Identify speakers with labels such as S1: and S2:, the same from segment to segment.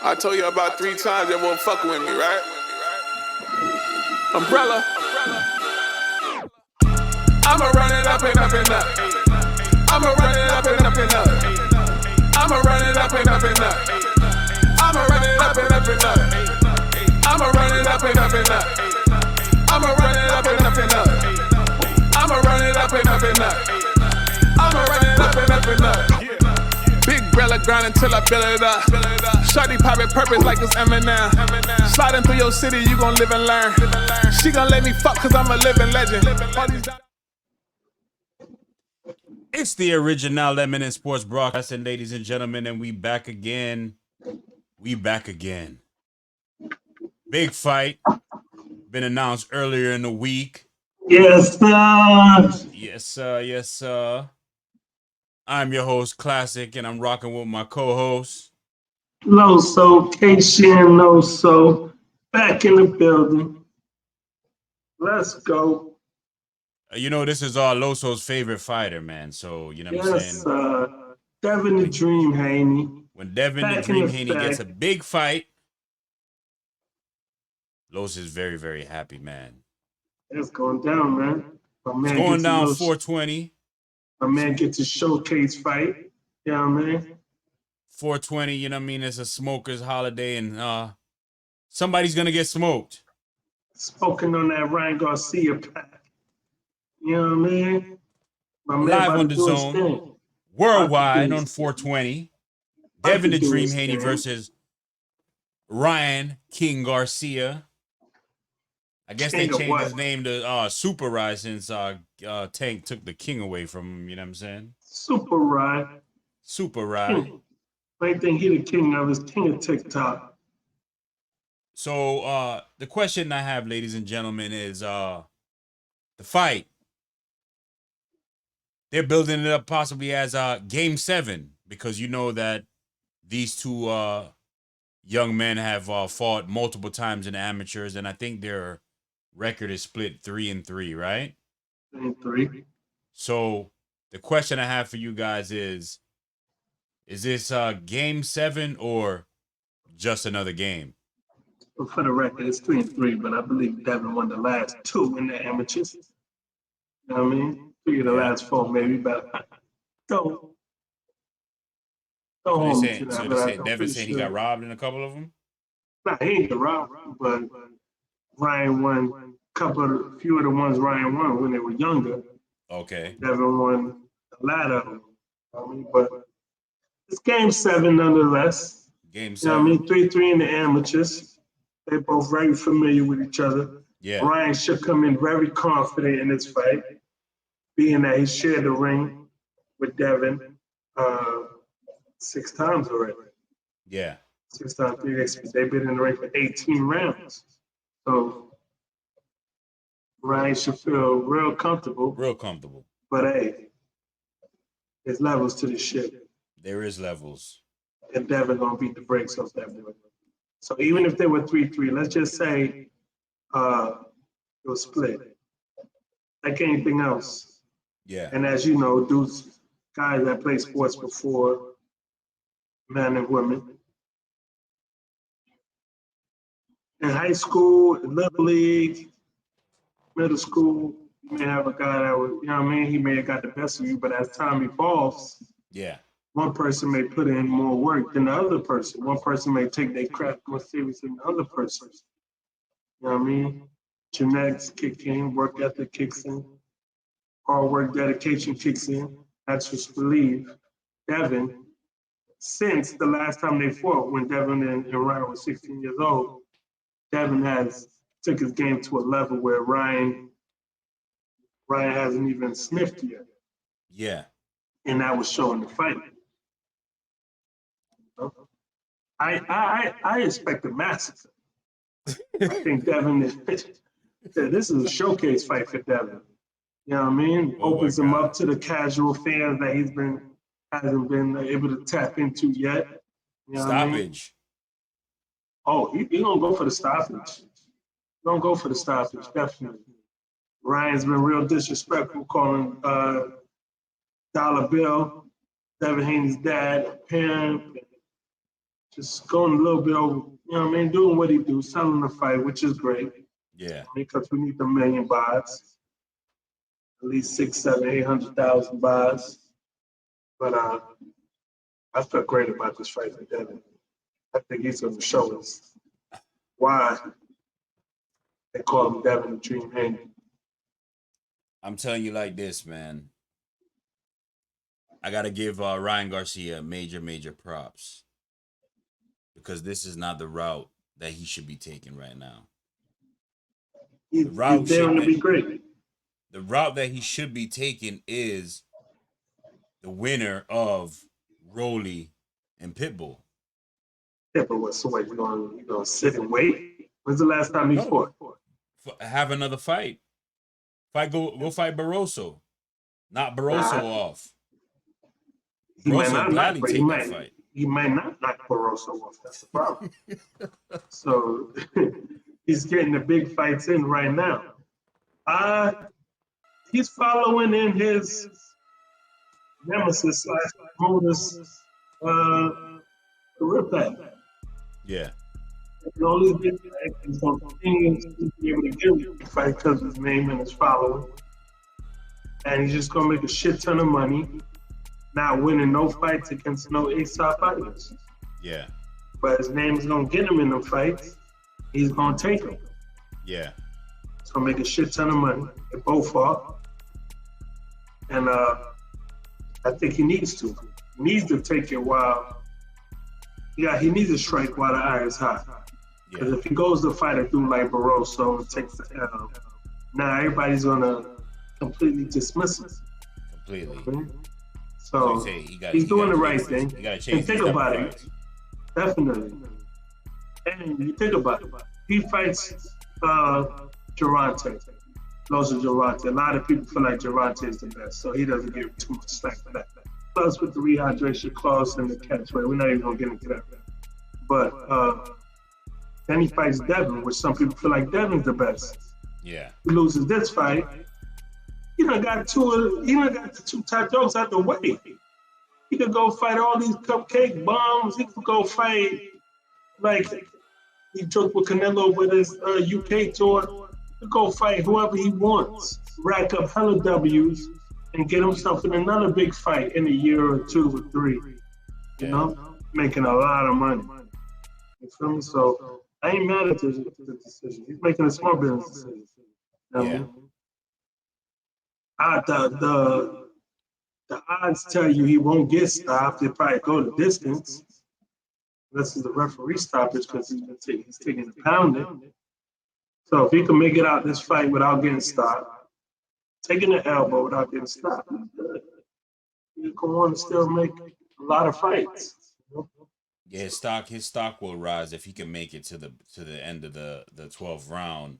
S1: I told you about 3 times they won't fuck with me, right? Umbrella. I'ma run it up and up and up. I'ma run it up and up and up. I'ma run it up and up and up. I'ma run it up and up and up. I'ma run it up and up and up. I'ma run it up and up and up. I'ma run it up and up and up. I'ma run it up and up and up. Big brella grind until I build it up. Shawty poppin' purpose like it's Eminem. Sliding through your city, you gon' live and learn. She gon' let me fuck cause I'm a living legend.
S2: It's the original Lemon Sports Broadcasting, ladies and gentlemen, and we back again. We back again. Big fight. Been announced earlier in the week.
S3: Yes, sir.
S2: Yes, sir. Yes, sir. I'm your host, Classic, and I'm rocking with my co-host.
S3: Loso, Cation Loso, back in the building. Let's go.
S2: You know, this is Loso's favorite fighter, man. So, you know what I'm saying?
S3: Yes, Devin the Dream Haney.
S2: When Devin the Dream Haney gets a big fight, Los is very, very happy, man.
S3: It's going down, man.
S2: It's going down 420.
S3: My man gets a showcase fight. You know what I mean?
S2: 420, you know what I mean? It's a smoker's holiday, and somebody's going to get smoked.
S3: Smoking on that Ryan Garcia pack. You know what I mean?
S2: Live on the zone. Worldwide on 420. Devin the Dream Haney versus Ryan King Garcia. I guess they changed his name to Super Rye since Tank took the king away from him, you know what I'm saying?
S3: Super Rye.
S2: Super Rye.
S3: I think he the king of his king of TikTok.
S2: So the question I have, ladies and gentlemen, is the fight. They're building it up possibly as Game 7 because you know that these two young men have fought multiple times in the amateurs, and I think their record is split 3-3, right?
S3: 3-3.
S2: So the question I have for you guys is this Game 7 or just another game?
S3: Well, for the record, it's 3-3, but I believe Devin won the last 2 in the amateurs. You know what I mean? 3 of the last 4, maybe, but go home.
S2: Devin saying he got robbed in a couple of them?
S3: Nah, he ain't got robbed, but Ryan won a few of the ones Ryan won when they were younger.
S2: Okay.
S3: Devin won a lot of them. I mean, but it's Game 7 nonetheless.
S2: Game 7.
S3: You know what I mean? 3-3 in the amateurs. They're both very familiar with each other.
S2: Yeah.
S3: Ryan should come in very confident in this fight, being that he shared the ring with Devin 6 times already.
S2: Yeah.
S3: 6 times. They've been in the ring for 18 rounds. So Ryan should feel real comfortable.
S2: Real comfortable.
S3: But hey, there's levels to this shit.
S2: There is levels.
S3: And Devin gonna beat the brakes off that boy. So even if they were 3-3, let's just say it was split. Like anything else.
S2: Yeah.
S3: And as you know, dudes, guys that play sports before, men and women. In high school, little league, middle school, you may have a guy that was, you know what I mean? He may have got the best of you, but as time evolves,
S2: yeah,
S3: one person may put in more work than the other person. One person may take their craft more seriously than the other person. You know what I mean? Genetics kick in, work ethic kicks in, hard work, dedication kicks in. That's just believe. Devin, since the last time they fought, when Devin and Ryan were 16 years old, Devin has took his game to a level where Ryan hasn't even sniffed yet.
S2: Yeah.
S3: And that was showing the fight. I expect a massacre. I think Devin this is a showcase fight for Devin. You know what I mean? Opens him up to the casual fans that hasn't been able to tap into yet. You know
S2: stoppage.
S3: What I mean? He gonna go for the stoppage. Don't go for the stoppage, definitely. Ryan's been real disrespectful, calling Dollar Bill, Devin Haney's dad, a pimp, just going a little bit over, you know what I mean, doing what he do, selling the fight, which is great.
S2: Yeah.
S3: Because we need the million buys, at least 6, 7, 800,000 buys. But I feel great about this fight with Devin. I think he's going to show us why they call him Devin the Dream Haney.
S2: I'm telling you like this, man. I got to give Ryan Garcia major props because this is not the route that he should be taking right now.
S3: He's there to be great.
S2: The route that he should be taking is the winner of Rolly and Pitbull.
S3: Yeah, but what? So what? You gonna sit and wait? When's the last time he fought?
S2: Have another fight. Go fight Barroso. Knock Barroso off. Barroso gladly take that fight.
S3: He might not knock Barroso off. That's the problem. So he's getting the big fights in right now. He's following in his nemesis / modus career path.
S2: Yeah.
S3: And all these big fights, he's going to continue to be able to get a big fight because of his name and his following. And he's just going to make a shit ton of money, not winning no fights against no A-star fighters.
S2: Yeah.
S3: But his name is going to get him in the fights. He's going to take them.
S2: Yeah.
S3: He's going to make a shit ton of money. They both fought. And I think he needs to. He needs to take it while, he needs to strike while the iron's hot. Because if he goes to fight a dude like Barroso and takes the L, now everybody's going to completely dismiss him.
S2: Completely.
S3: Okay? So he's doing the right thing. And think about it. Definitely. And you think about it. He fights Gervonta. Those are Gervonta. A lot of people feel like Gervonta is the best, so he doesn't get too much slack for that. Plus, with the rehydration clause and the catch weight, we're not even going to get into that. But then he fights Devin, which some people feel like Devin's the best.
S2: Yeah.
S3: He loses this fight. He done got the two top dogs out the way. He could go fight all these cupcake bombs. He could go fight, like he joked with Canelo with his UK tour. He could go fight whoever he wants, rack up hella W's, and get himself in another big fight in a year or 2 or 3. You know, making a lot of money. You feel me? So I ain't mad at the decision. He's making a smart business decision. You know what I mean? The odds tell you he won't get stopped. He'll probably go the distance. This is the referee stoppage because he's taking the pounding. So if he can make it out this fight without getting stopped, taking the elbow without getting stopped, he's good. He can want to still make a lot of fights.
S2: Yeah, his stock will rise if he can make it to the end of the 12th round.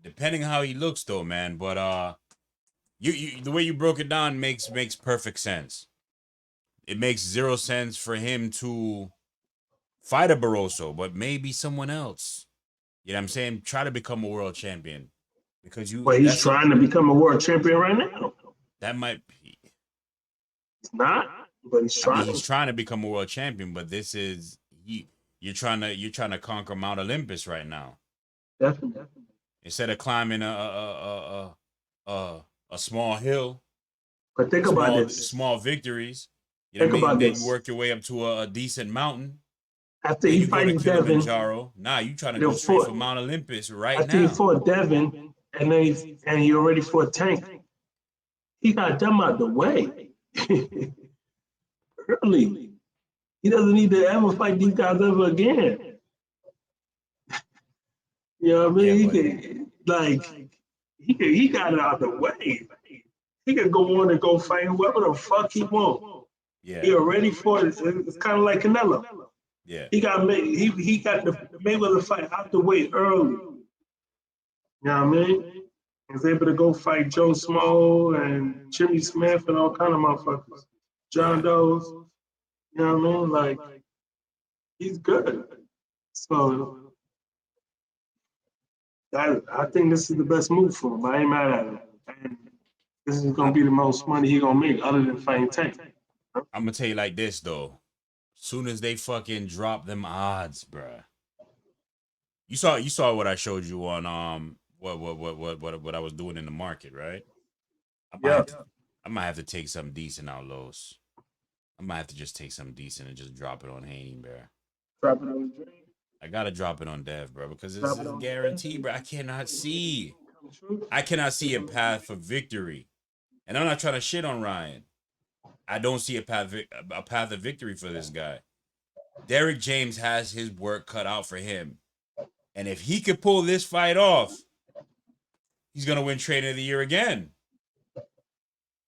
S2: Depending on how he looks though, man. But you the way you broke it down makes perfect sense. It makes 0 sense for him to fight a Barroso, but maybe someone else. You know what I'm saying? Try to become a world champion. Because
S3: he's trying to become a world champion right now.
S2: That might be.
S3: He's not, but he's trying.
S2: I mean, he's trying to become a world champion, but this is you're trying to conquer Mount Olympus right now.
S3: Definitely.
S2: Instead of climbing a small hill.
S3: But think about this.
S2: Small victories. You know what I mean? Then you work your way up to a decent mountain.
S3: After he fights Devin,
S2: now you trying to go straight for Mount Olympus right now.
S3: After he fought Devin, and he already fought Tank, he got them out the way early. He doesn't need to ever fight these guys ever again. You know what I mean? He got it out the way. He could go on and go fight whoever the fuck he want.
S2: Yeah.
S3: He already fought. It's kind of like Canelo.
S2: Yeah.
S3: He got the Mayweather fight out the way early. You know what I mean? He was able to go fight Joe Smo and Jimmy Smith and all kind of motherfuckers. John Doe's. You know what I mean? Like, he's good. So I think this is the best move for him. I ain't mad at him. And this is gonna be the most money he gonna make other than fighting Tank.
S2: I'm gonna tell you like this though. Soon as they fucking drop them odds, bruh. You saw what I showed you on what I was doing in the market, right? I might have to take something decent out, Los. I might have to just take something decent and just drop it on Haney, bro.
S3: Drop it on Dream.
S2: I gotta drop it on Dev, bro, because this is guaranteed, bro. I cannot see a path for victory, and I'm not trying to shit on Ryan. I don't see a path of victory for this guy. Derrick James has his work cut out for him, and if he could pull this fight off, he's gonna win Trainer of the Year again.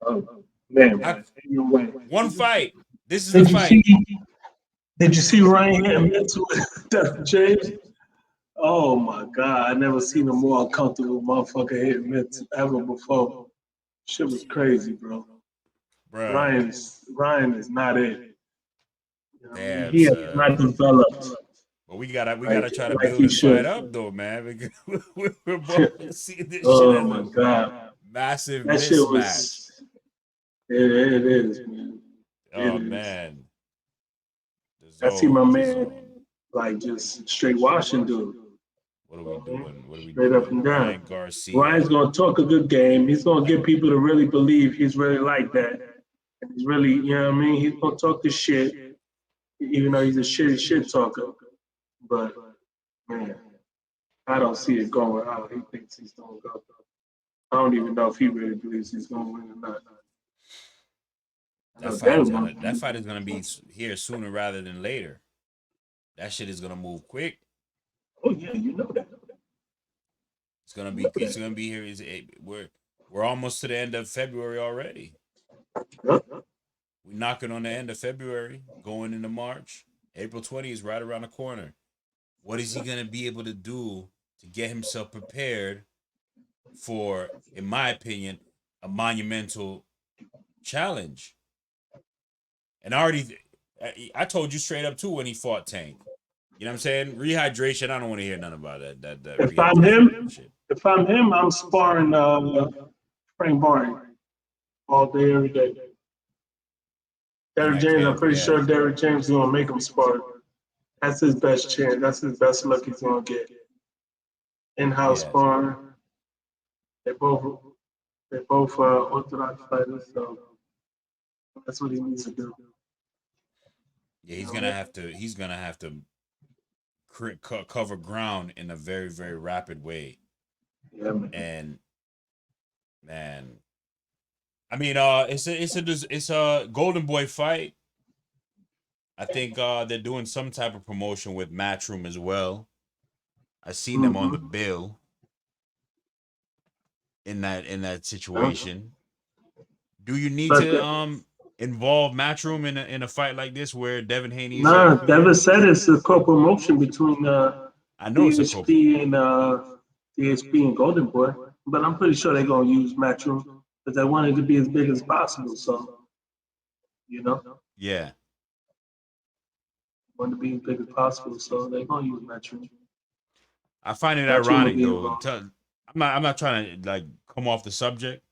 S3: Oh man,
S2: one fight. This is the fight.
S3: Did you see Ryan hitting mental with Devin James? Oh my God, I never seen a more uncomfortable motherfucker hitting mental ever before. Shit was crazy, bro. Ryan is not it. You know, he has not developed.
S2: But we gotta try to build this fight up though, man. Because we're both seeing this shit as
S3: my God.
S2: Massive
S3: that
S2: mismatch.
S3: Shit was, it is, man.
S2: Oh man.
S3: I see my man like just straight washing dude.
S2: What are we doing?
S3: Straight up and down.
S2: Ryan Garcia.
S3: Ryan's gonna talk a good game. He's gonna get people to really believe he's really like that. And he's really, you know what I mean? He's gonna talk the shit, even though he's a shit talker. But man, I don't see it going out. He thinks he's gonna go. I don't even know if he really believes he's gonna win or not.
S2: That fight is gonna be here sooner rather than later. That shit is gonna move quick.
S3: Oh yeah, you know that.
S2: It's gonna be here. We're almost to the end of February already. We're knocking on the end of February, going into March. April 20 is right around the corner. What is he gonna be able to do to get himself prepared for, in my opinion, a monumental challenge? And I told you straight up too when he fought Tank. You know what I'm saying? Rehydration. I don't want to hear nothing about that.
S3: If I'm him, I'm sparring Frank Barney all day, every day. Derrick James, I'm pretty sure Derrick James is gonna make him spar. That's his best chance. That's his best luck he's gonna get. In-house sparring. They're both orthodox fighters, so that's what he needs to do.
S2: Yeah, he's gonna have to cover ground in a very, very rapid way.
S3: Yeah, man.
S2: And man, I mean, it's a Golden Boy fight. I think they're doing some type of promotion with Matchroom as well. I seen them on the bill in that situation. Do you need to involve Matchroom in a fight like this where Devin Haney is?
S3: Nah, Devin said it's a co-promotion between
S2: I know it's a
S3: DSP and Golden Boy, but I'm pretty sure they're gonna use Matchroom because they want it to be as big as possible. So, you know.
S2: Yeah.
S3: Want to be as big as possible, so they're gonna use Matchroom.
S2: I find it ironic though. I'm not trying to like come off the subject,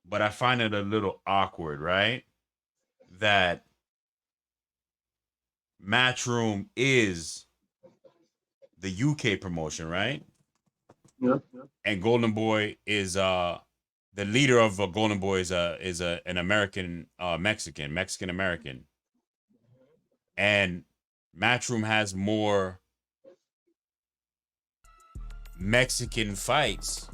S2: but I find it a little awkward, right? That Matchroom is the UK promotion, right?
S3: Yeah.
S2: And Golden Boy is the leader of Golden Boy is an American Mexican American, and Matchroom has more Mexican fights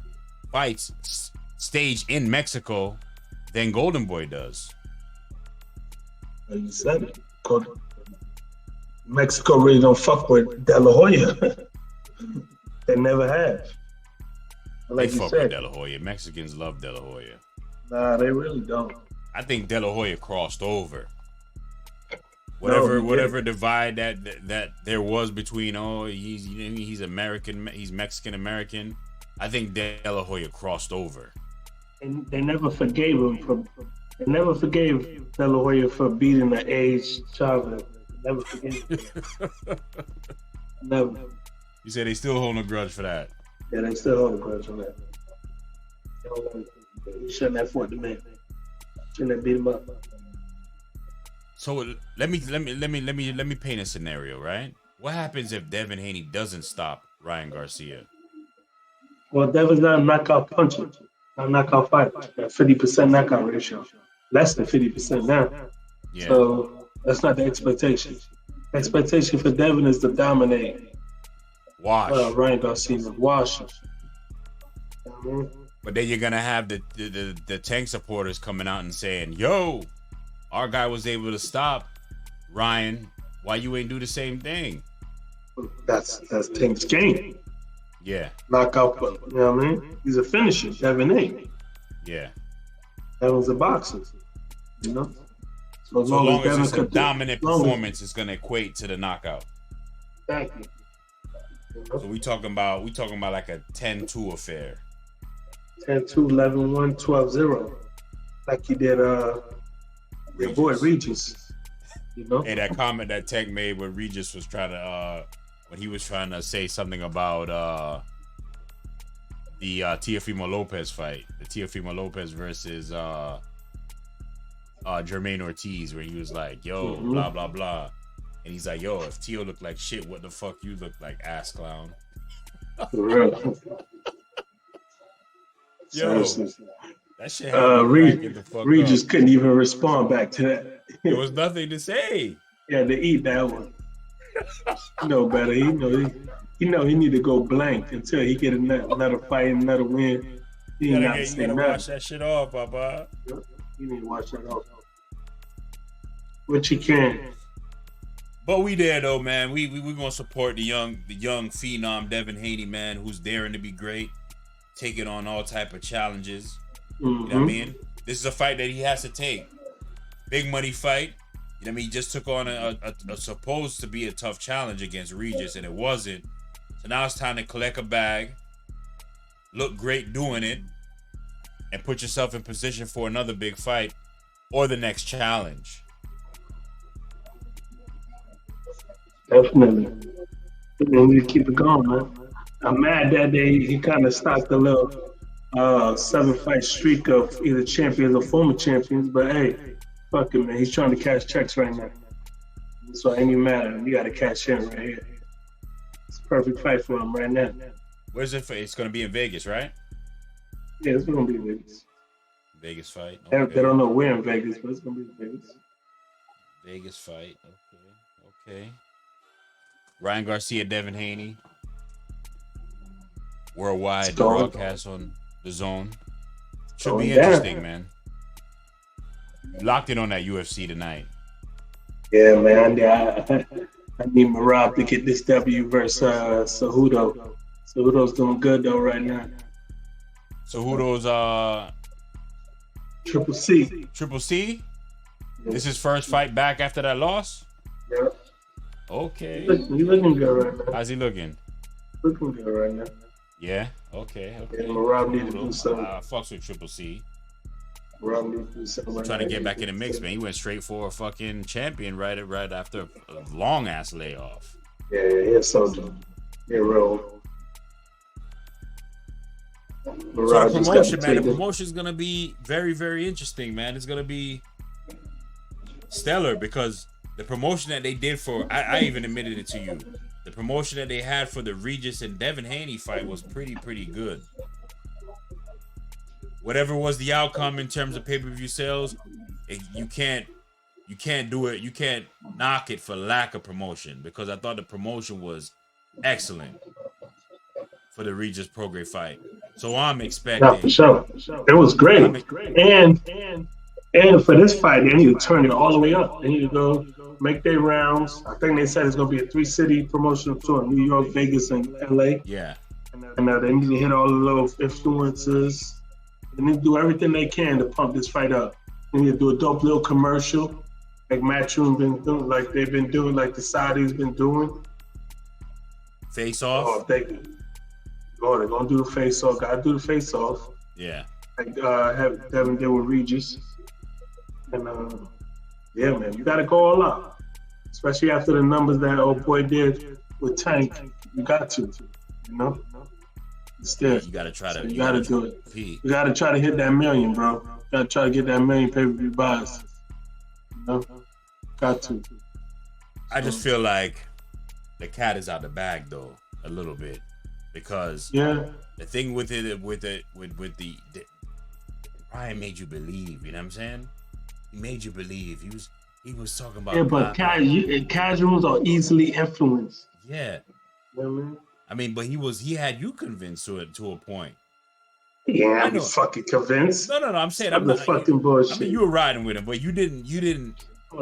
S2: staged in Mexico than Golden Boy does.
S3: You said it. Mexico really don't fuck with De La Hoya. They never have.
S2: Like they fuck with De La Hoya. Mexicans love De La Hoya.
S3: Nah, they really don't.
S2: I think De La Hoya crossed over. Whatever divide that there was between he's American, he's Mexican American. I think De La Hoya crossed over.
S3: And they never forgave him they never forgave De La Hoya for beating the aged Chavez. Never forgave him. Never.
S2: You said they still hold a grudge for that.
S3: Yeah, they still hold a grudge for that. He shouldn't have fought the man. Shouldn't have beat him up.
S2: So let me paint a scenario, right? What happens if Devin Haney doesn't stop Ryan Garcia?
S3: Well, Devin's not a knockout puncher, not a knockout fighter. 50% knockout ratio, less than 50% now.
S2: Yeah.
S3: So that's not the expectation. Expectation for Devin is to dominate.
S2: Wash.
S3: Ryan Garcia, wash him.
S2: But then you're gonna have the tank supporters coming out and saying, "Yo, our guy was able to stop Ryan. Why you ain't do the same thing?"
S3: That's Tank's game.
S2: Yeah.
S3: Knockout, you know what I mean? He's a finisher. Devin ain't.
S2: Yeah.
S3: Devin's a boxer. You know.
S2: So as long as it's a dominant performance, it's gonna equate to the knockout.
S3: Exactly.
S2: So we talking about like a 10-2 affair.
S3: 10-2, 11-1, 12-0. Like he did your boy Regis. You know?
S2: Hey, that comment that Tech made where Regis was trying to when he was trying to say something about the Teofimo Lopez fight. The Teofimo Lopez versus Jermaine Ortiz, where he was like, yo, blah blah blah. And he's like, yo, if Teo looked like shit, what the fuck you look like, ass clown?
S3: For real.
S2: Yo, that shit.
S3: Regis couldn't even respond back to that.
S2: There was nothing to say.
S3: He had to eat that one. He know better. He know he need to go blank until he get another fight, another win. He
S2: you gotta wash that shit off, Papa.
S3: You need to wash that off. What you can.
S2: But we there though, man. We gonna support the young phenom Devin Haney, man, who's daring to be great, taking on all type of challenges. You know what I mean? This is a fight that he has to take. Big money fight. You know what I mean? He just took on a supposed to be a tough challenge against Regis, and it wasn't. So now it's time to collect a bag, look great doing it, and put yourself in position for another big fight or the next challenge.
S3: Definitely. We need to keep it going, man. I'm mad that he kind of stopped the little 7-fight streak of either champions or former champions, but hey, fuck it, man. He's trying to cash checks right now. So it ain't even matter. You got to cash in right here. It's a perfect fight for him right now.
S2: Where's it for? It's going to be in Vegas, right?
S3: Yeah, it's going to be in Vegas.
S2: Vegas fight.
S3: Okay. They don't know where in Vegas, but it's going to be in Vegas.
S2: Vegas fight. Okay. Ryan Garcia, Devin Haney. Worldwide broadcast on the Zone. Should be interesting, man. Locked in on that UFC tonight.
S3: Yeah, man. I need Marab to get this W versus Cejudo. Cejudo's doing good though right now.
S2: Cejudo's
S3: Triple C.
S2: Triple C? Yeah. This is his first fight back after that loss?
S3: Yeah.
S2: Okay.
S3: He's looking good right now.
S2: How's he looking?
S3: Looking good right now.
S2: Yeah? Okay.
S3: Yeah, Marab need to do something.
S2: Fucks with Triple C.
S3: Marab need to do something right
S2: trying to get back in the mix, man. He went straight for a fucking champion right after a long ass layoff.
S3: Yeah, he's soldier. Yeah, real.
S2: So the promotion, man. The promotion is gonna be very, very interesting, man. It's gonna be stellar because the promotion that they did for, I even admitted it to you. The promotion that they had for the Regis and Devin Haney fight was pretty good. Whatever was the outcome in terms of pay-per-view sales, you can't do it. You can't knock it for lack of promotion because I thought the promotion was excellent for the Regis Prograis fight. So I'm expecting.
S3: Yeah, for sure. It was great. And for this fight, they need to turn it all the way up. They need to go make their rounds. I think they said it's going to be a 3-city promotional tour: New York, Vegas, and LA.
S2: Yeah.
S3: And they need to hit all the little influencers. They need to do everything they can to pump this fight up. They need to do a dope little commercial, like Matchroom been doing, like they've been doing, like the Saudis been doing.
S2: Face off.
S3: Oh, they're gonna do the face off. Gotta do the face off.
S2: Yeah.
S3: Like have Devin did with Regis. And yeah, man, you gotta go all out. Especially after the numbers that old boy did with Tank. You got to, you know? Still,
S2: you gotta try to.
S3: So you gotta do it. You gotta try to hit that million, bro. You gotta try to get that million pay-per-view buys. You know, Got to.
S2: I just feel like the cat is out the bag though, a little bit, because
S3: Yeah.
S2: the thing with the Ryan made you believe. You know what I'm saying? He made you believe. He was talking about.
S3: Yeah, but casuals are easily influenced.
S2: Yeah.
S3: You know what I mean?
S2: I mean, but he had you convinced to a point.
S3: Yeah,
S2: I
S3: I'm
S2: know.
S3: fucking convinced.
S2: No. I'm saying
S3: Stop
S2: I'm
S3: the
S2: not.
S3: fucking bullshit.
S2: I mean, you were riding with him, but you didn't. You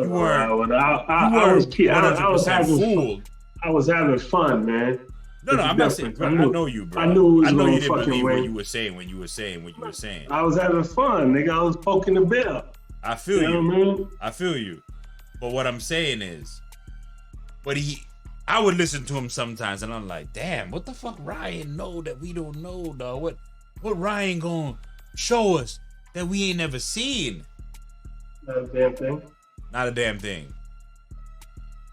S2: weren't.
S3: I was
S2: 100% fooled.
S3: I was having fun, man.
S2: No, I'm not saying. Bro, I know you, bro.
S3: I knew
S2: you
S3: gonna
S2: didn't
S3: fucking
S2: believe
S3: win.
S2: what you were saying when you were saying what you were saying.
S3: I was having fun, nigga. I was poking the bear.
S2: I feel you.
S3: Know what I mean?
S2: I feel you. But what I'm saying is, I would listen to him sometimes, and I'm like, damn, what the fuck Ryan know that we don't know, dog? What Ryan gonna show us that we ain't never seen?
S3: Not a damn thing.
S2: Not a damn thing.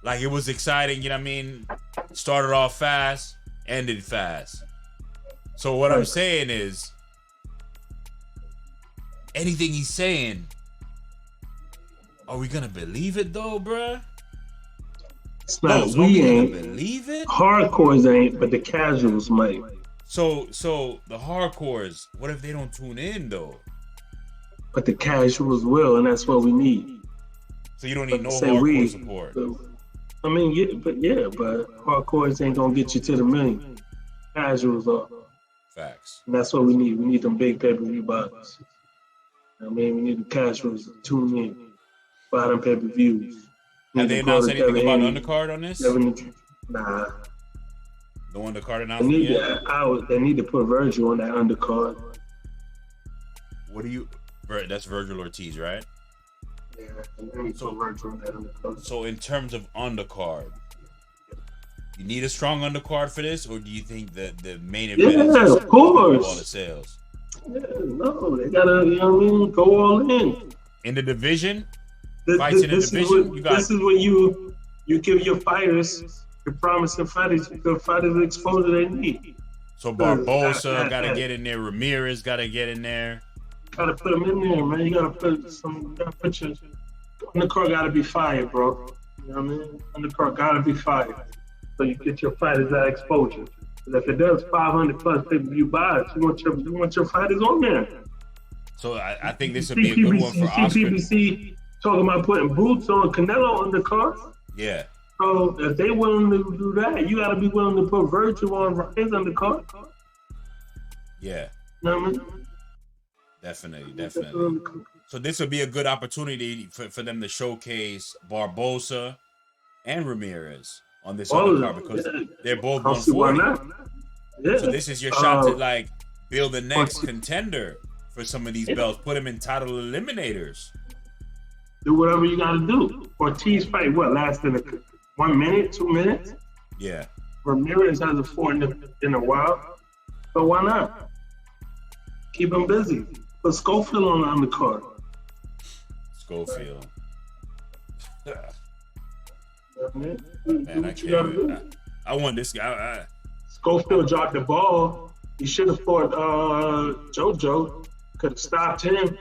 S2: Like, it was exciting, you know what I mean? Started off fast, ended fast. So what I'm saying is, anything he's saying, are we gonna believe it though, bruh?
S3: It's not.
S2: So
S3: We
S2: gonna
S3: ain't.
S2: believe it.
S3: Hardcores ain't, but the casuals might.
S2: So the hardcores, what if they don't tune in though?
S3: But the casuals will, and that's what we need.
S2: So you don't need no
S3: Say
S2: hardcore support.
S3: I mean, but hardcores ain't gonna get you to the million. Casuals are.
S2: Facts.
S3: And that's what we need. We need them big pay-per-view bodies. I mean, we need the casuals to tune in, buy them pay-per-views.
S2: Have they announced anything about Undercard on this?
S3: Nah.
S2: No Undercard announcement yet?
S3: They need to put Virgil on that Undercard.
S2: What do you... That's Virgil Ortiz, right?
S3: Yeah, they need to put Virgil on that Undercard.
S2: So in terms of Undercard, you need a strong Undercard for this, or do you think that the main event is just
S3: of course.
S2: all the sales?
S3: Yeah, no, they gotta, you know what I mean, go all in.
S2: In the division?
S3: This is when you give your fighters, your promising fighters, the fighters the exposure they need.
S2: So Barbosa got to get in there. Ramirez got to get in there.
S3: Got to put them in there, man. You got to put your undercard got to be fired, bro. You know what I mean? Undercard got to be fired. So you get your fighters that exposure. Because if it does 500 plus pay-per-view buys, you want your fighters on there.
S2: So I think this would be a good one for Oscar.
S3: PBC talking about putting boots on Canelo on the card.
S2: Yeah.
S3: So if they willing to do that, you got to be willing to put Virgil on his undercard.
S2: Yeah.
S3: You know what I mean?
S2: Definitely. So this would be a good opportunity for them to showcase Barbosa and Ramirez on this undercard because they're both 140.
S3: Yeah.
S2: So this is your shot to like build the next contender for some of these belts. Put them in title eliminators.
S3: Do whatever you got to do. Ortiz fight lasted 1 minute, 2 minutes?
S2: Yeah.
S3: Ramirez hasn't fought in a while. So why not? Keep him busy. Put Schofield on the undercard.
S2: Schofield.
S3: Man,
S2: I can't. I want this guy.
S3: Schofield dropped the ball. He should have fought JoJo. Could have stopped him.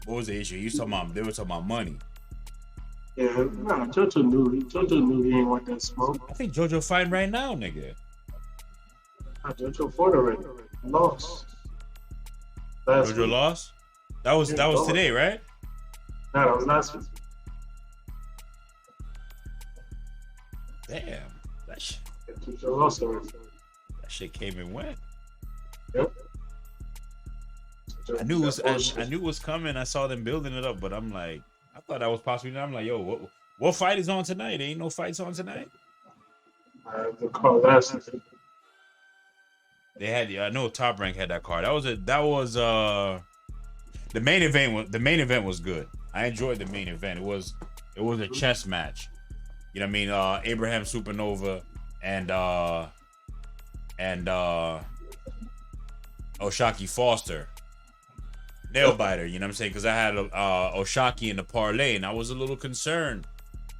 S2: What was the issue? They were talking about money.
S3: Yeah, nah, JoJo knew he ain't want that smoke.
S2: I think JoJo fighting right now, nigga.
S3: JoJo fought already. Lost.
S2: JoJo lost? That was today, right?
S3: No, that was last week.
S2: Damn. That shit came and went.
S3: Yep.
S2: I knew it was coming. I saw them building it up, but I'm like, I thought that was possible. I'm like, yo, what fight is on tonight? Ain't no fights on tonight.
S3: The card last week.
S2: They had, I know Top Rank had that card. That was the main event was good. I enjoyed the main event. It was a chess match. You know what I mean? Abraham Supernova and Oshaki Foster. Nail biter, you know what I'm saying? Because I had Oshaki in the parlay, and I was a little concerned.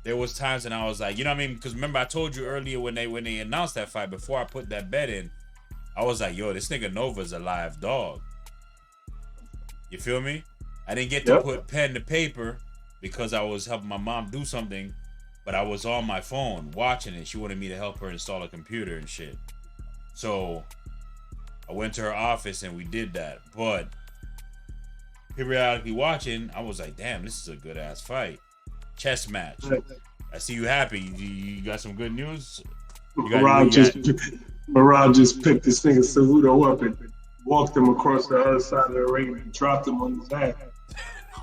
S2: There was times and I was like, you know what I mean? Because remember I told you earlier when they announced that fight, before I put that bet in, I was like, yo, this nigga Nova's a live dog. You feel me? I didn't get to put pen to paper because I was helping my mom do something, but I was on my phone watching it. She wanted me to help her install a computer and shit. So I went to her office and we did that. But periodically watching, I was like, damn, this is a good ass fight. Chess match. I see you happy. You got some good news?
S3: Marab just picked this nigga Cejudo up and walked him across the other side of the ring and dropped him on his back.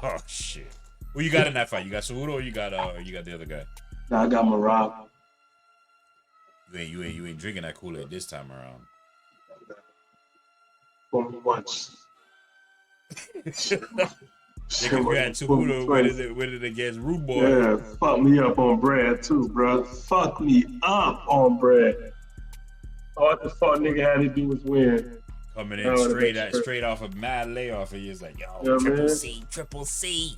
S2: Oh shit! Who you got in that fight? You got Cejudo or you got the other guy?
S3: Nah, I got Marab.
S2: You ain't drinking that Kool-Aid this time around.
S3: Only once.
S2: You had Cejudo with it against Rude Boy.
S3: Yeah, fuck me up on Brad too, bro. Fuck me up on Brad. All the fuck nigga had to do was win.
S2: Coming in straight off of mad layoff, and he's like, yo, triple C.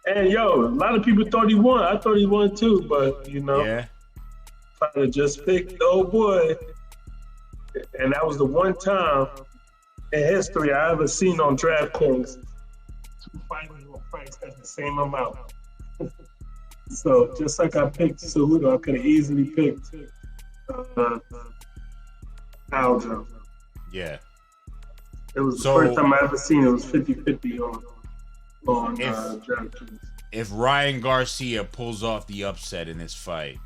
S3: And yo, a lot of people thought he won. I thought he won too, but you know,
S2: yeah.
S3: Finally just picked old boy. And that was the one time in history I ever seen on DraftKings 2 fighters were priced at the same amount. So just like I picked Cejudo, I could have easily picked Aljo.
S2: Yeah.
S3: It was the first time I ever seen it was 50-50 on DraftKings.
S2: If Ryan Garcia pulls off the upset in this fight,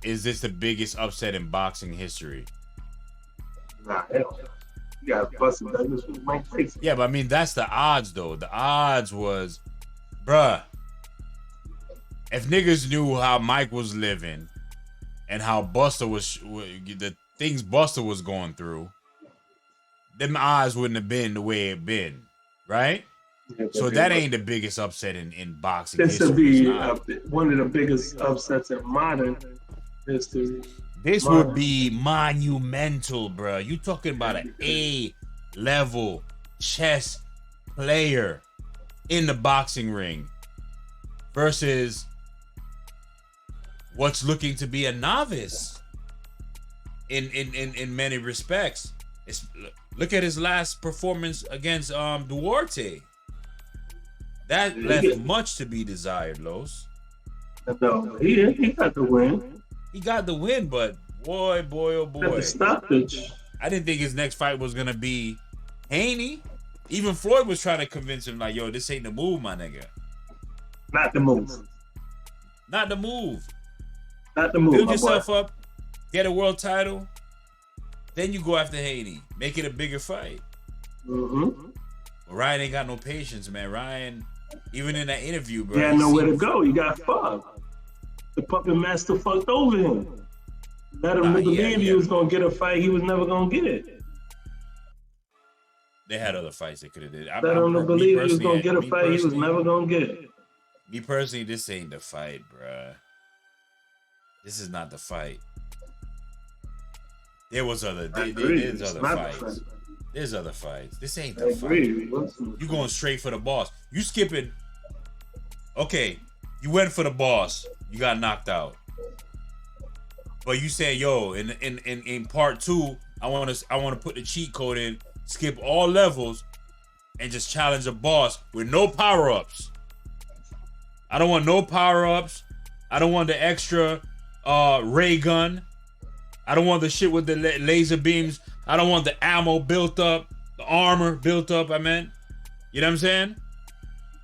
S2: is this the biggest upset in boxing history?
S3: Nah, hell. You got busted Douglas with Mike Tyson.
S2: Yeah, but I mean, that's the odds, though. The odds was, bruh, if niggas knew how Mike was living and how Buster was, the things Buster was going through, them odds wouldn't have been the way it been, right? Yeah, so that ain't the biggest upset in boxing
S3: history. This would be one of the biggest upsets in modern history.
S2: This would be monumental, bro. You talking about an A-level chess player in the boxing ring versus what's looking to be a novice in many respects. Look at his last performance against Duarte. That left much to be desired, Los.
S3: No, he got the win.
S2: He got the win, but boy, oh boy.
S3: The stoppage.
S2: I didn't think his next fight was gonna be Haney. Even Floyd was trying to convince him, like, yo, this ain't the move, my nigga.
S3: Not the move.
S2: Not the move.
S3: Not the move.
S2: Build yourself up, get a world title, then you go after Haney. Make it a bigger fight.
S3: Mm-hmm.
S2: But Ryan ain't got no patience, man. Ryan, even in that interview, bro.
S3: He had nowhere to go. He got fucked. The puppet master fucked over him. Let him believe he was gonna get a fight he was never gonna get.
S2: They had other fights they could have did.
S3: Let him believe he was gonna get a fight he was never gonna get.
S2: Me personally, this ain't the fight, bruh. This is not the fight. There was there's other fights. There's other fights. This ain't the fight. You going straight for the boss. You skipping. Okay, you went for the boss. You got knocked out. But you said, yo, in part 2, I want to put the cheat code in, skip all levels, and just challenge a boss with no power-ups. I don't want no power-ups. I don't want the extra ray gun. I don't want the shit with the laser beams. I don't want the ammo built up, the armor built up, I meant. You know what I'm saying?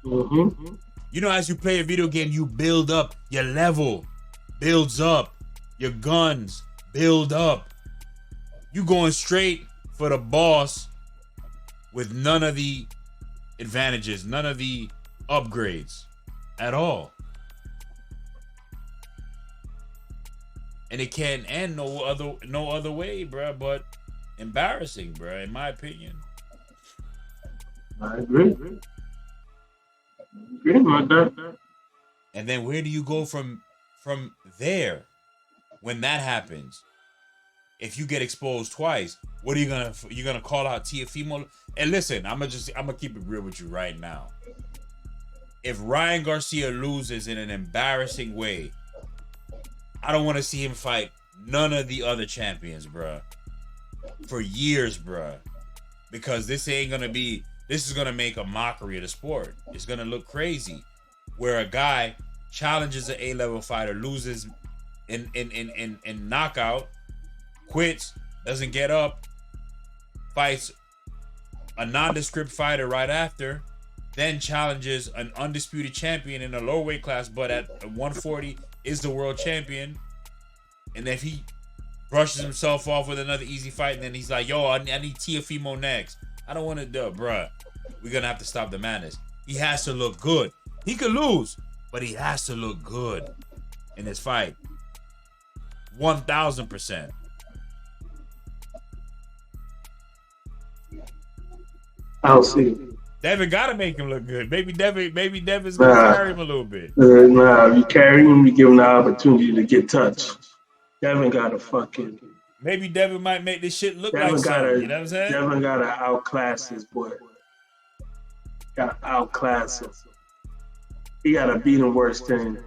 S3: Mm-hmm.
S2: You know, as you play a video game, you build up. Your level builds up. Your guns build up. You going straight for the boss with none of the advantages, none of the upgrades at all. And it can't end no other way, bruh, but embarrassing, bruh, in my opinion.
S3: I agree.
S2: And then where do you go from there when that happens? If you get exposed twice, what are you gonna call out Teofimo? And listen, I'm gonna keep it real with you right now. If Ryan Garcia loses in an embarrassing way, I don't want to see him fight none of the other champions, bruh, for years, bruh, because this ain't gonna be this is gonna make a mockery of the sport. It's gonna look crazy, where a guy challenges an A-level fighter, loses in knockout, quits, doesn't get up, fights a nondescript fighter right after, then challenges an undisputed champion in a lower weight class, but at 140 is the world champion. And if he brushes himself off with another easy fight, and then he's like, yo, I need Teofimo next. I don't want to do it, bruh. We're going to have to stop the madness. He has to look good. He could lose, but he has to look good in this fight. 1,000%.
S3: I don't see it.
S2: Devin got to make him look good. Maybe Devin's going to carry him a little bit.
S3: Nah, you carry him, you give him the opportunity to get touched. Devin got to fucking...
S2: Maybe Devin might make this shit look
S3: Devin
S2: like something. You know what I'm saying?
S3: Devin got to outclass his boy. Got to outclass him. He got to beat him worse than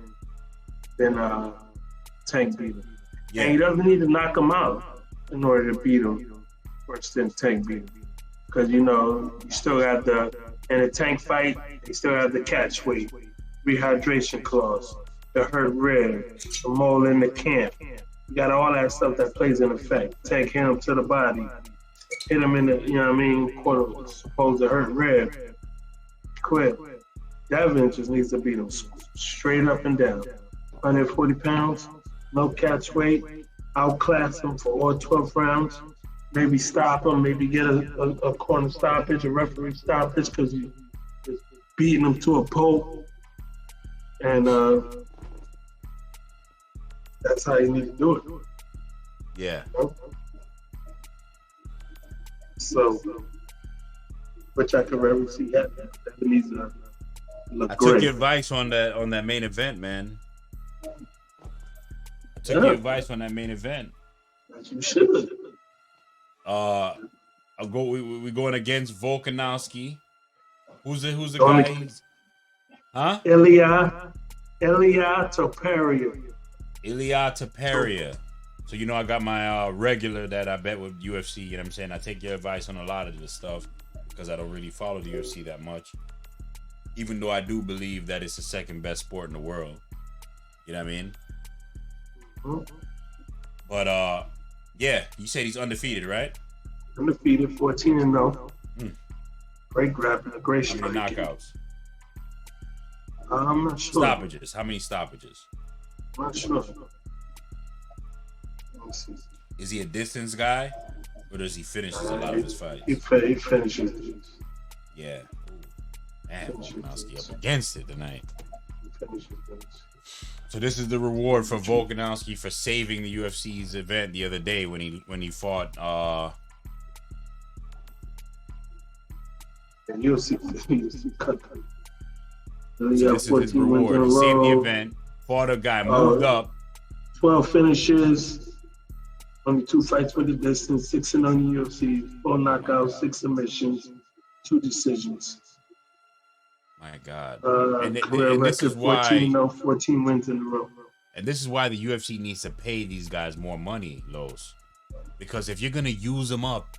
S3: Tank beat him.
S2: Yeah.
S3: And he doesn't need to knock him out in order to beat him worse than Tank beat him. Because, you know, you still got in a Tank fight, they still have the catch weight, rehydration clause, the hurt rib, the mole in the camp. You got all that stuff that plays in effect. Tank hit him to the body, hit him in the, you know what I mean, quote, supposed to hurt rib, quit. Devin just needs to beat him straight up and down. 140 pounds, no catch weight, outclass him for all 12 rounds. Maybe stop him, maybe get a corner stoppage, a referee stoppage, because you just beating him to a pulp. And that's how you need to do it.
S2: Yeah.
S3: So, which I can really see that needs to look
S2: I
S3: great.
S2: took your advice on that main event, man. I took your advice on that main event.
S3: As you should.
S2: We going against Volkanovski. Who's the guy? Huh?
S3: Ilia Topuria.
S2: Ilia Topuria. So you know I got my regular that I bet with UFC. You know what I'm saying? I take your advice on a lot of this stuff because I don't really follow the UFC that much. Even though I do believe that it's the second best sport in the world. You know what I mean?
S3: Mm-hmm.
S2: But yeah, you said he's undefeated, right?
S3: Undefeated, 14-0. Great grappling, great striking.
S2: How many knockouts?
S3: I'm not sure.
S2: Stoppages. How many stoppages?
S3: I'm not sure. Let me see.
S2: Is he a distance guy, or does he finish a lot of his fights?
S3: He finishes.
S2: Yeah. Man, Volkanovski up against it tonight.
S3: He finishes.
S2: So this is the reward for Volkanovski for saving the UFC's event the other day when he fought.
S3: And UFC cut.
S2: So this is his reward. He saved the event, fought a guy, moved up.
S3: 12 finishes, only 2 fights with the distance, 6 on the UFC, 4 knockouts, 6 submissions, 2 decisions.
S2: My God.
S3: And
S2: this is why
S3: 14 wins in a row.
S2: And this is why the UFC needs to pay these guys more money, Los. Because if you're gonna use them up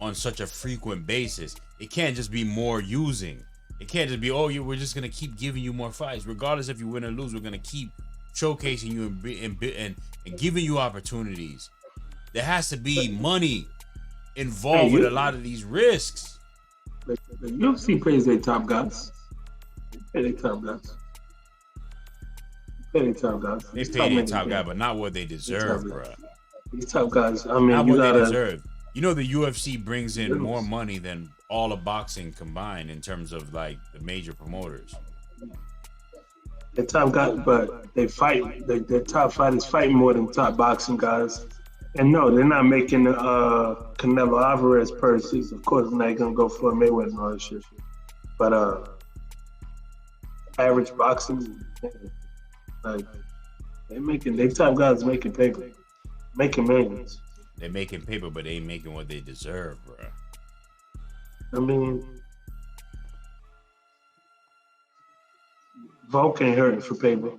S2: on such a frequent basis, it can't just be more using. It can't just be, we're just gonna keep giving you more fights. Regardless if you win or lose, we're gonna keep showcasing you and giving you opportunities. There has to be money involved with a lot of these risks.
S3: The UFC pays their top guys. They pay their top guys. They pay their top guys,
S2: but not what they deserve, bro.
S3: These top guys, I mean,
S2: not what they deserve. You know, the UFC brings in more money than all of boxing combined in terms of like the major promoters.
S3: The top guys, but they fight. The top fighters fight more than top boxing guys. And no, they're not making the Canelo Alvarez purses. Of course, they're not gonna go for Mayweather and all that shit. But average boxing, like they top guys making paper, making millions.
S2: They're making paper, but they ain't making what they deserve, bro.
S3: I mean, Volk ain't hurting for paper.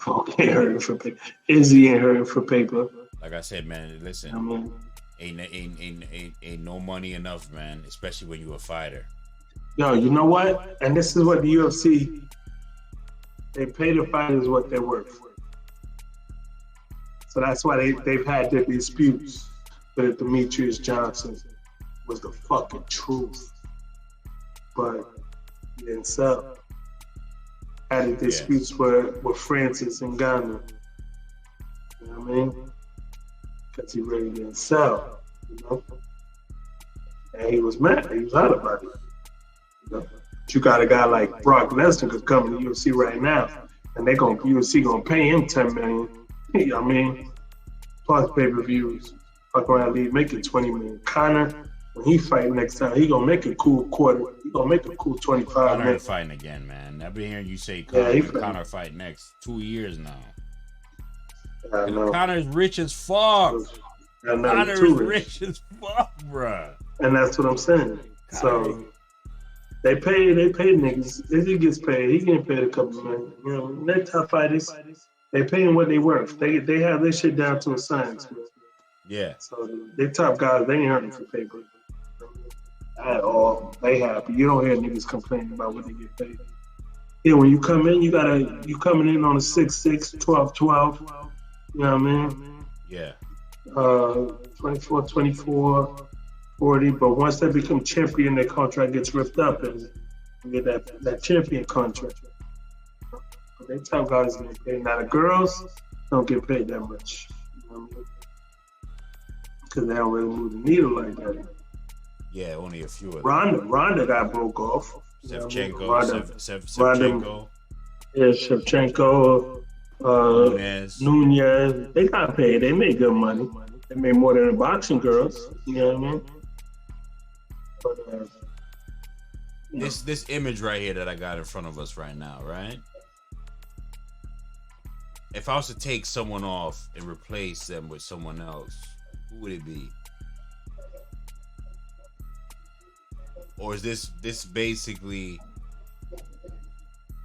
S3: Volk ain't hurting for paper. Izzy ain't hurting for paper.
S2: Like I said, man, listen.
S3: I mean,
S2: Ain't no money enough, man. Especially when you're a fighter.
S3: Yo, you know what? And this is what the UFC, they pay the fighters what they're worth. So that's why they've had their disputes. But Demetrius Johnson was the fucking truth. But he didn't sell. Had disputes with Francis and Ghana. You know what I mean? Because he really didn't sell. You know? And he was mad. He was out about it. You know? But you got a guy like Brock Lesnar could come to the UFC right now, and UFC gonna pay him $10 million. You know what I mean? Plus pay-per-views. Fuck around, leave, make it $20 million. Conor, when he fight next time, he gonna make a cool quarter. He gonna make a cool 25
S2: Conor
S3: million.
S2: fighting again, man. I've been hearing you say Conor fight next 2 years now.
S3: I know.
S2: Conor's rich as fuck. Conor's rich as fuck, bruh.
S3: And that's what I'm saying. So they pay niggas. If he gets paid, he getting paid a couple million. You know, they top fighters, they pay him what they worth. They have their shit down to a science, man.
S2: Yeah.
S3: So they top guys, they ain't hurting for paper at all. They happy. You don't hear niggas complaining about what they get paid. Yeah, when you come in, you coming in on a 6'6", 12'12". You know what I mean?
S2: Yeah.
S3: 24, 24, 40. But once they become champion, their contract gets ripped up and you get that champion contract. But they top guys get paid. Now the girls don't get paid that much. You know what I mean? Because they don't really move the needle like that.
S2: Yeah, only a few of them.
S3: Ronda got broke off.
S2: Shevchenko.
S3: Yeah, Shevchenko, Nunez. They got paid. They made good money. They made more than the boxing girls. You know what I mean? But,
S2: this image right here that I got in front of us right now, right? If I was to take someone off and replace them with someone else, who would it be? Or is this basically?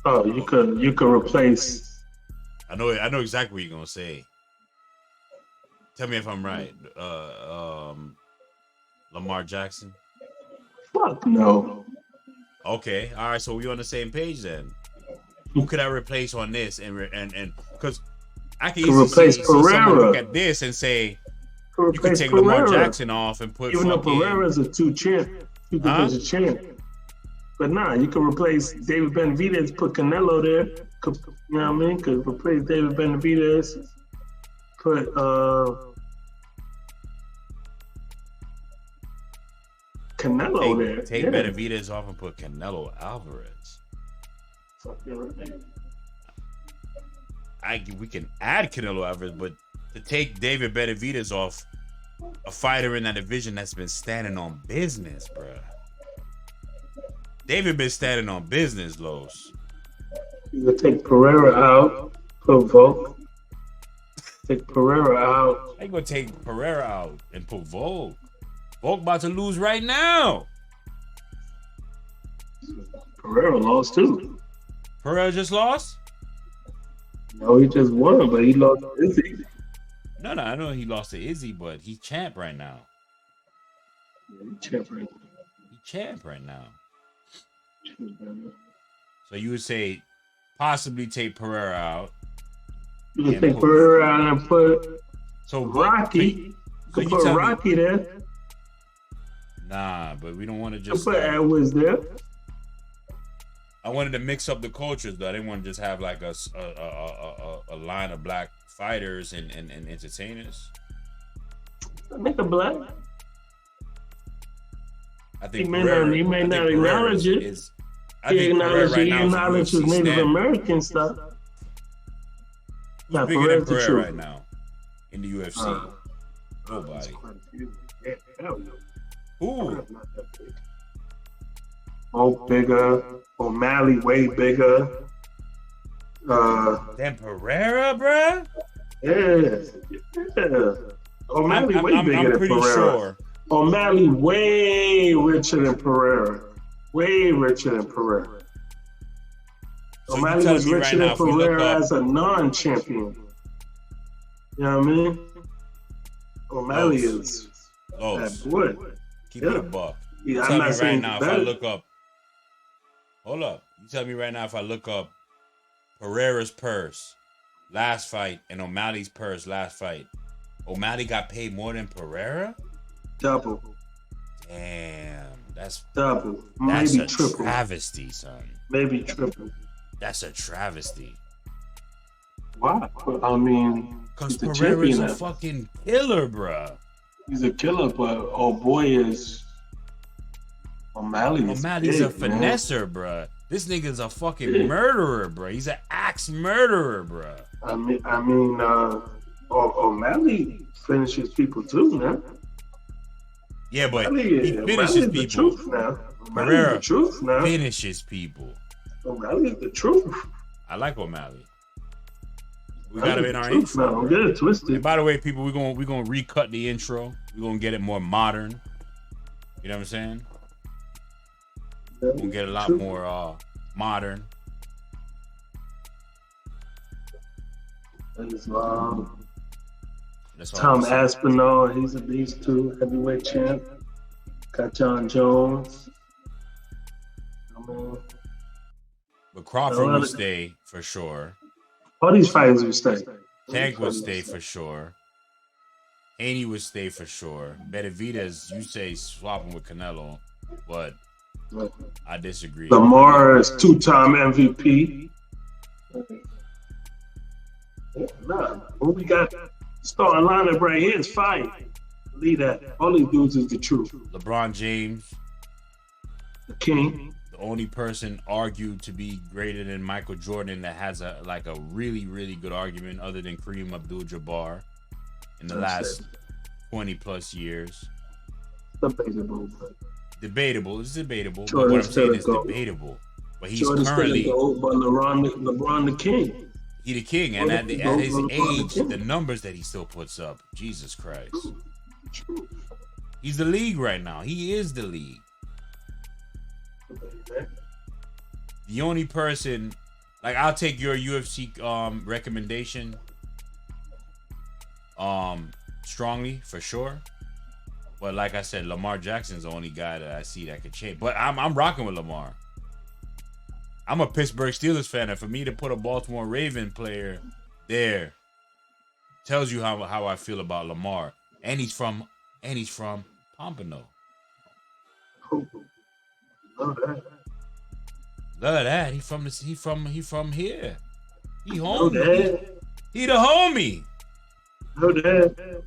S3: Oh, you could replace.
S2: I know exactly what you're gonna say. Tell me if I'm right. Lamar Jackson.
S3: Fuck no.
S2: Okay, all right. So we're on the same page then. Who could I replace on this and because I can easily
S3: replace
S2: see someone look
S3: Pereira.
S2: at this and say you can take
S3: Pereira.
S2: Lamar Jackson off and put
S3: even though Pereira's a two-champ, you can put a champ. But nah, you can replace David Benavidez, put Canelo there. You know what I mean? Could replace David Benavidez, put Canelo there.
S2: Take Benavidez off and put Canelo Alvarez. We can add Canelo Alvarez, but to take David Benavidez off, a fighter in that division that's been standing on business, bruh. David been standing on business, Los.
S3: You can take Pereira out, put Volk. Take Pereira out.
S2: I ain't gonna take Pereira out and put Volk. Volk about to lose right now.
S3: Pereira lost too.
S2: Pereira just lost?
S3: No, he just won, but he lost to Izzy.
S2: No, I know he lost to Izzy, but he's champ right now.
S3: Yeah, he's champ right now.
S2: He's champ right now. So you would say possibly take Pereira out.
S3: You can take Pereira out and put Rocky.
S2: You
S3: could put Rocky there.
S2: Nah, but we don't want to just
S3: put Edwards there.
S2: I wanted to mix up the cultures, though. I didn't want to just have like a line of black fighters and entertainers.
S3: Make a black.
S2: I think
S3: he may not acknowledge it. He acknowledges Native American stuff.
S2: Who's bigger than Pereira right now in the UFC? Nobody. Who?
S3: Oh, bigger. O'Malley way bigger.
S2: Than Pereira, bruh?
S3: Yeah. O'Malley way bigger than Pereira.
S2: Sure.
S3: O'Malley way richer than Pereira. Way richer than Pereira.
S2: So
S3: O'Malley was richer than Pereira as a non-champion. You know what I mean? O'Malley is
S2: Los.
S3: would.
S2: Keep it a buck.
S3: Yeah,
S2: Tell
S3: I'm
S2: me
S3: not
S2: right
S3: saying
S2: now if
S3: better.
S2: I look up. Hold up. You tell me right now if I look up Pereira's purse last fight and O'Malley's purse last fight. O'Malley got paid more than Pereira?
S3: Double.
S2: Damn. That's
S3: Double.
S2: That's
S3: Maybe
S2: a
S3: triple.
S2: travesty, son.
S3: Maybe triple.
S2: That's a travesty.
S3: Why? I mean,
S2: Because
S3: he's a
S2: Pereira's
S3: champion.
S2: a fucking killer, bruh.
S3: He's a killer, but O'Malley's
S2: O'Malley's a
S3: big, man.
S2: finesser, bruh. This nigga's a fucking murderer, bruh. He's an axe murderer, bruh.
S3: O'Malley finishes people too, man.
S2: Yeah, but
S3: O'Malley,
S2: he finishes
S3: O'Malley's the
S2: people.
S3: truth now.
S2: Pereira
S3: the truth now.
S2: finishes people.
S3: O'Malley's the truth.
S2: I like O'Malley. We got him in our
S3: Truth
S2: intro.
S3: now. Don't
S2: Bro.
S3: get it twisted.
S2: And by the way, people, we're gonna recut the intro. We're gonna get it more modern. You know what I'm saying? We're gonna get a lot more modern.
S3: That's
S2: That's all
S3: Tom
S2: I'm saying.
S3: Aspinall, he's a beast too, heavyweight champ. Got John Jones.
S2: But Crawford will stay for sure.
S3: All these fighters will stay.
S2: Tank would stay for sure. Haney would stay for sure. Benavidez, you say swapping with Canelo, but I disagree.
S3: Lamar is two-time MVP. Nah, what we got starting lineup right here is fire. Leave that. All these dudes is the truth.
S2: LeBron James,
S3: The king.
S2: the only person argued to be greater than Michael Jordan that has a really, really good argument other than Kareem Abdul-Jabbar in the last 20 plus years.
S3: Debatable.
S2: Debatable. It's debatable.
S3: Jordan
S2: But what I'm saying is
S3: still a GOAT.
S2: debatable. But he's
S3: Jordan's still
S2: currently
S3: the GOAT, but LeBron the king.
S2: he the king, and at his
S3: LeBron the
S2: age,
S3: king.
S2: the numbers that he still puts up, Jesus Christ. He's the league right now. He is the league. The only person, like, I'll take your UFC recommendation strongly for sure. But like I said, Lamar Jackson's the only guy that I see that could change. But I'm rocking with Lamar. I'm a Pittsburgh Steelers fan, and for me to put a Baltimore Raven player there tells you how I feel about Lamar. And he's from Pompano.
S3: Love that.
S2: Love that. He from here. He
S3: Know
S2: home.
S3: that.
S2: He the homie.
S3: Know that.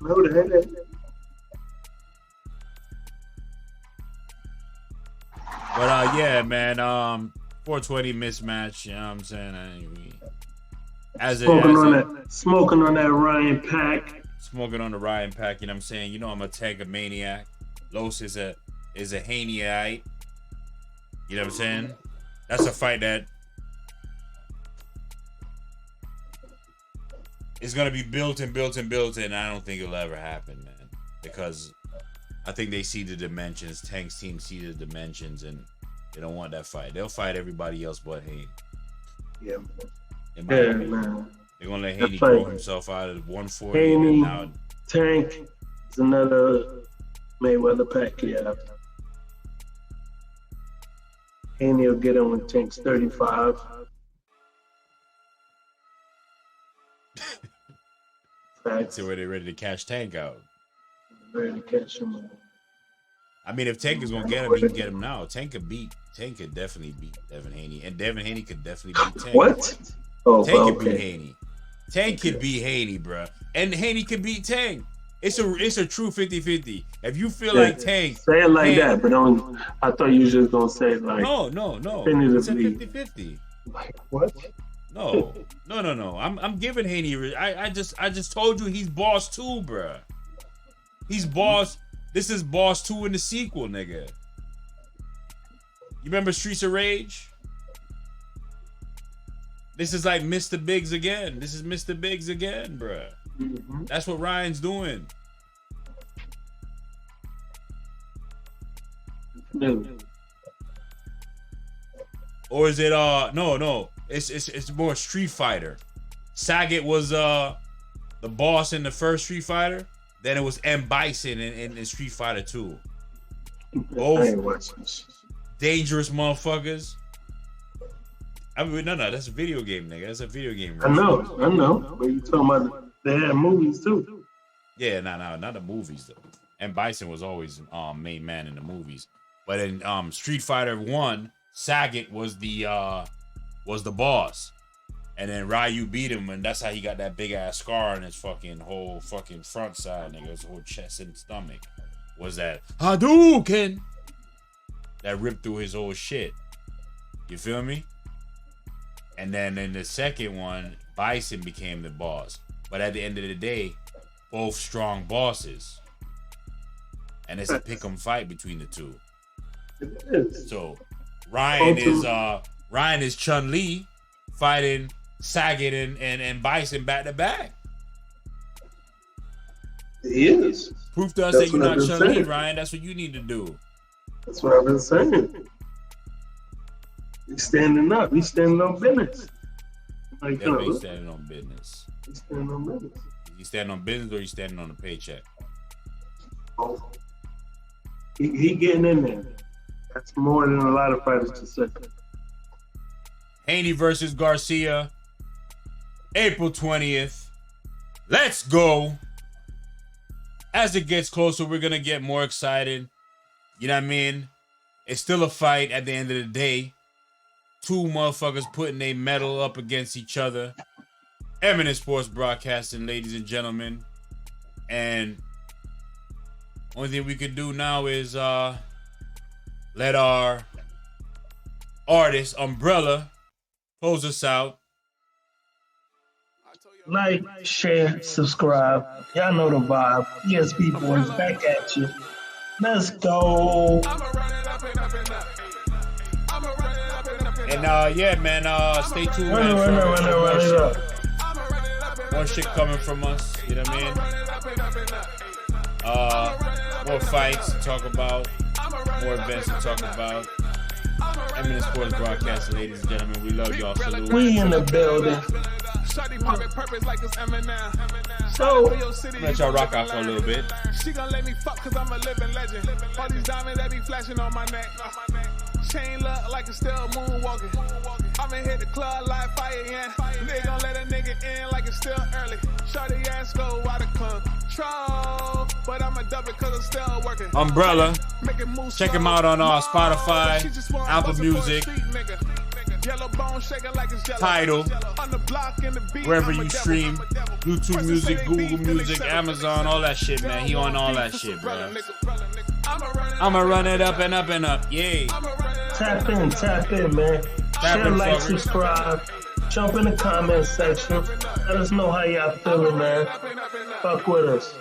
S3: Know that.
S2: But yeah, man, 420 mismatch, you know what I'm saying?
S3: Smoking on that Ryan Pack.
S2: Smoking on the Ryan Pack, you know what I'm saying? You know I'm a tank of maniac. Los is a Haneyite. You know what I'm saying? That's a fight that is gonna be built and I don't think it'll ever happen, man. Because I think they see the dimensions. Tank's team see the dimensions, and they don't want that fight. They'll fight everybody else but Haney.
S3: Yeah.
S2: In my opinion.
S3: Man.
S2: They're gonna let Haney grow himself out of 140.
S3: Haney,
S2: and now
S3: Tank is another Mayweather pack. Yeah. Haney will get him when Tank's 35. Facts.
S2: see where they're ready to cash Tank out.
S3: Ready to catch him.
S2: I mean, if Tank is gonna get him, he can get him now. Tank could definitely beat Devin Haney, and Devin Haney could definitely beat Tank.
S3: What? Oh,
S2: Tank
S3: okay.
S2: could beat Haney. Tank could beat Haney, bruh. And Haney could beat Tank. It's a true 50-50. If you feel like Tank,
S3: say it like that, but don't. I thought you were just gonna say it like
S2: no. It's a
S3: definitively.
S2: 50-50.
S3: Like what?
S2: No. I'm giving Haney. I just told you he's boss 2, bruh. He's boss. This is boss 2 in the sequel, nigga. You remember Streets of Rage? This is like Mr. Biggs again. This is Mr. Biggs again, bruh.
S3: Mm-hmm.
S2: That's what Ryan's doing.
S3: No.
S2: Or is it no. It's more Street Fighter. Saget was the boss in the first Street Fighter. Then it was M. Bison in Street Fighter 2. Both dangerous motherfuckers. I mean, no, that's a video game, nigga. That's a video game.
S3: Right? I know. But you talking about they had movies too.
S2: Yeah, not the movies though. And Bison was always main man in the movies. But in Street Fighter 1, Saget was the boss. And then Ryu beat him, and that's how he got that big ass scar on his whole front side, nigga. His whole chest and stomach. Was that Hadouken that ripped through his whole shit. You feel me? And then in the second one, Bison became the boss. But at the end of the day, both strong bosses. And it's a pick 'em fight between the two.
S3: It is.
S2: So Ryan is Chun-Li fighting Saget and Bison back to back.
S3: He is.
S2: Proof to us that you're not Chun-Li, Ryan. That's what you need to do.
S3: That's what I've been saying. He's standing up. He's standing on business. Like,
S2: He's standing on business.
S3: He's standing on business.
S2: You standing on business or you standing on a paycheck?
S3: Oh. He getting in there. That's more than a lot of fighters to say.
S2: Haney versus Garcia, April 20th. Let's go. As it gets closer, we're going to get more excited. You know what I mean? It's still a fight at the end of the day. Two motherfuckers putting their metal up against each other. Eminent Sports Broadcasting, ladies and gentlemen. And only thing we could do now is let our artist, Umbrella, close us out.
S3: Like, share, subscribe. Y'all know the vibe. ESP Boys back at you. Let's go.
S2: And yeah, man, stay tuned.
S3: Run it up.
S2: More shit coming from us. You know what I mean? More fights to talk about. More events to talk about. Eminent Sports Broadcasting, ladies and gentlemen. We love y'all. Salute.
S3: We in the building. So,
S2: let y'all rock out for a little bit.
S1: She gonna let me fuck cause I'm a living legend. All these diamonds that be flashing on my neck. Chain look like it's still moonwalking. I'ma hit the club like fire, yeah. They gon' let a nigga in like it's still early. Shorty ass go out of control. But I'ma dub it cause I'm still working.
S2: Umbrella. Check him out on Spotify, Apple Music, Tidal, wherever you stream, YouTube Music, Google Music, Amazon, all that shit, man. He on all that shit, bro. I'ma run it up and up and up. Yay.
S3: Tap in, man. Share, like, subscribe. Jump in the comment section. Let us know how y'all feeling, man. Fuck with us.